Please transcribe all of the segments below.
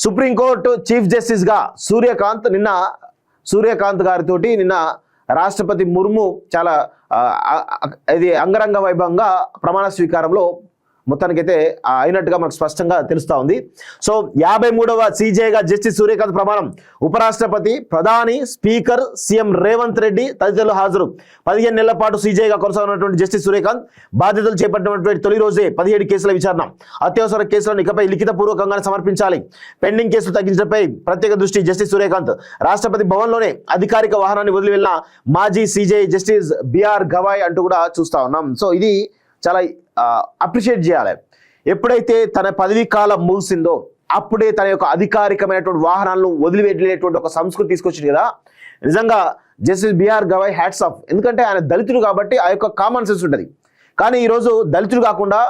Supreme court chief justice గా సూర్యకాంత్ గారితోటి నిన్న రాష్ట్రపతి ముర్ము చాలా ఇది అంగరంగ వైభవంగా ప్రమాణ స్వీకారంలో మొత్తానికైతే అయినట్టుగా మనకు స్పష్టంగా తెలుస్తా ఉంది. సో 53వ సీజేగా జస్టిస్ సూర్యకాంత్ ప్రమాణం. ఉపరాష్ట్రపతి, ప్రధాని, స్పీకర్, సీఎం రేవంత్ రెడ్డి తదితరులు హాజరు. 15 నెలల పాటు సీజేగా కొనసాగుతున్నటువంటి జస్టిస్ సూర్యకాంత్ బాధ్యతలు చేపట్టినటువంటి తొలి రోజే 17 కేసుల విచారణ. అత్యవసర కేసులను ఇకపై లిఖితపూర్వకంగా సమర్పించాలి. పెండింగ్ కేసులు తగ్గించడంపై ప్రత్యేక దృష్టి జస్టిస్ సూర్యకాంత్. రాష్ట్రపతి భవన్లోనే అధికారిక వాహనాన్ని వదిలి వెళ్ళిన మాజీ సీజే జస్టిస్ బిఆర్ గవాయ్ అంటూ కూడా చూస్తా ఉన్నాం. సో ఇది చాలా అప్రిషియేట్ చేయాలి. ఎప్పుడైతే తన పదవీ కాలం ముగిసిందో అప్పుడే తన యొక్క అధికారికమైనటువంటి వాహనాలను వదిలి వెళ్ళేటువంటి ఒక సంస్కృతి తీసుకొచ్చింది కదా. నిజంగా justice B R Gavai hats off. ఎందుకంటే ఆయన దళితుడు కాబట్టి ఆ యొక్క కామన్ సెన్స్ ఉంటుంది. కానీ ఈరోజు దళితుడు కాకుండా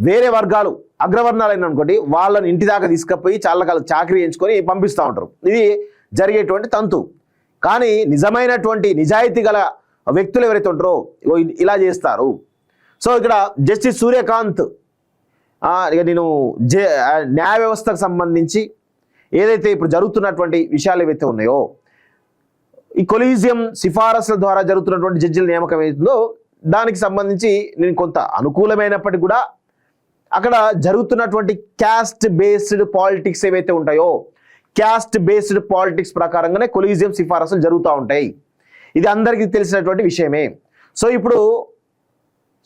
వేరే వర్గాలు అగ్రవర్ణాలు అయిన అనుకోండి వాళ్ళని ఇంటి దాకా తీసుకుపోయి చాలా కాలం చాకరీ చేయించుకొని పంపిస్తూ ఉంటారు. ఇది జరిగేటువంటి తంతు. కానీ నిజమైనటువంటి నిజాయితీ గల వ్యక్తులు ఎవరైతే ఉంటారో ఇలా చేస్తారు. సో ఇక్కడ జస్టిస్ సూర్యకాంత్ నేను న్యాయ వ్యవస్థకు సంబంధించి ఏదైతే ఇప్పుడు జరుగుతున్నటువంటి విషయాలు ఏవైతే ఉన్నాయో ఈ కొలీజియం సిఫారసుల ద్వారా జరుగుతున్నటువంటి జడ్జిల నియామకం ఏదో దానికి సంబంధించి నేను కొంత అనుకూలమైనప్పటికీ కూడా అక్కడ జరుగుతున్నటువంటి క్యాస్ట్ బేస్డ్ పాలిటిక్స్ ఏవైతే ఉంటాయో క్యాస్ట్ బేస్డ్ పాలిటిక్స్ ప్రకారంగానే కొలీజియం సిఫారసులు జరుగుతూ ఉంటాయి. ఇది అందరికీ తెలిసినటువంటి విషయమే. సో ఇప్పుడు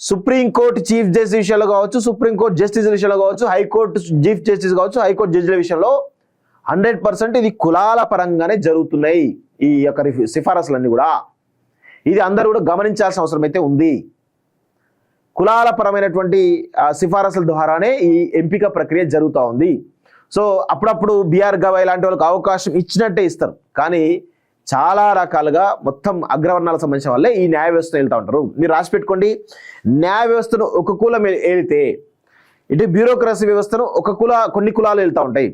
సుప్రీంకోర్టు చీఫ్ జస్టిస్ విషయంలో కావచ్చు, సుప్రీంకోర్టు జస్టిస్ విషయంలో కావచ్చు, హైకోర్టు చీఫ్ జస్టిస్ కావచ్చు, హైకోర్టు జడ్జిల విషయంలో 100% ఇది కులాల పరంగానే జరుగుతున్నాయి. ఈ యొక్క సిఫారసులన్నీ కూడా ఇది అందరూ కూడా గమనించాల్సిన అవసరం అయితే ఉంది. కులాల పరమైనటువంటి సిఫారసుల ద్వారానే ఈ ఎంపిక ప్రక్రియ జరుగుతూ ఉంది. సో అప్పుడప్పుడు బిఆర్ గవాయ్ లాంటి వాళ్ళకి అవకాశం ఇచ్చినట్టే ఇస్తారు. కానీ చాలా రకాలుగా మొత్తం అగ్రవర్ణాలకు సంబంధించిన వాళ్ళే ఈ న్యాయ వ్యవస్థ వెళ్తూ ఉంటారు. మీరు రాసి పెట్టుకోండి, న్యాయ వ్యవస్థను ఒక కులం వెళితే ఇటు బ్యూరోక్రసీ వ్యవస్థను కొన్ని కులాలు వెళ్తూ ఉంటాయి,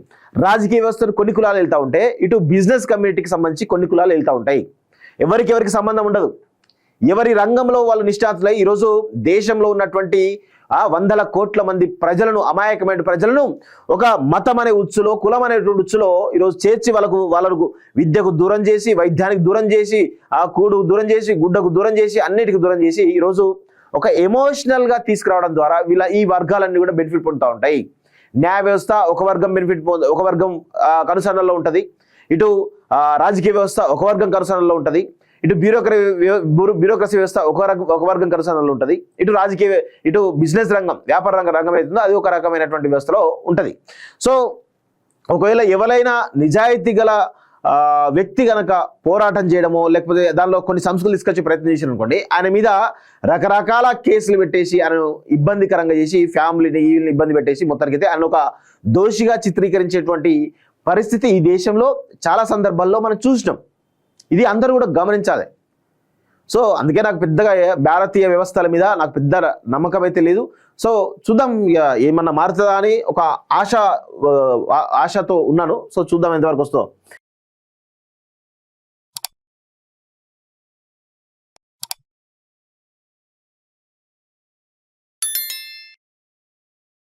రాజకీయ వ్యవస్థను కొన్ని కులాలు వెళ్తూ ఉంటే ఇటు బిజినెస్ కమ్యూనిటీకి సంబంధించి కొన్ని కులాలు వెళ్తూ ఉంటాయి. ఎవరికి సంబంధం ఉండదు. ఎవరి రంగంలో వాళ్ళు నిష్ఠాతులై ఈరోజు దేశంలో ఉన్నటువంటి 100 కోట్ల మంది ప్రజలను, అమాయకమైన ప్రజలను ఒక మతం అనే ఉచ్చులో, కులం అనేటువంటి ఉచ్చులో ఈరోజు చేర్చి వాళ్ళకు విద్యకు దూరం చేసి, వైద్యానికి దూరం చేసి, కూడుకు దూరం చేసి, గుడ్డకు దూరం చేసి, అన్నిటికీ దూరం చేసి ఈరోజు ఒక ఎమోషనల్గా తీసుకురావడం ద్వారా ఈ వర్గాలన్నీ కూడా బెనిఫిట్ పొందుతూ ఉంటాయి. న్యాయ వ్యవస్థ ఒక వర్గం కనుసరణలో ఉంటుంది, ఇటు రాజకీయ వ్యవస్థ ఒక వర్గం కనుసరణలో ఉంటుంది, ఇటు బ్యూరోక్రసీ వ్యవస్థ ఒక వర్గం కనుసరణలో ఉంటుంది, ఇటు బిజినెస్ రంగం, వ్యాపార రంగం అవుతుందో అది ఒక రకమైనటువంటి వ్యవస్థలో ఉంటుంది. సో ఒకవేళ ఎవరైనా నిజాయితీ గల వ్యక్తి గనక పోరాటం చేయడమో లేకపోతే దానిలో కొన్ని సంస్కృతులు తీసుకొచ్చే ప్రయత్నం చేశారు అనుకోండి, ఆయన మీద రకరకాల కేసులు పెట్టేసి ఆయనను ఇబ్బందికరంగా చేసి ఫ్యామిలీని ఇబ్బంది పెట్టేసి మొత్తానికైతే ఆయన ఒక దోషిగా చిత్రీకరించేటువంటి పరిస్థితి ఈ దేశంలో చాలా సందర్భాల్లో మనం చూసినాం. ఇది అందరూ కూడా గమనించాలి. సో అందుకే నాకు పెద్దగా భారతీయ వ్యవస్థల మీద నాకు పెద్ద నమ్మకం అయితే లేదు. సో చూద్దాం ఏమన్నా మారుతుందా అని ఒక ఆశతో ఉన్నాను. సో చూద్దాం ఎంతవరకు వస్తుందో.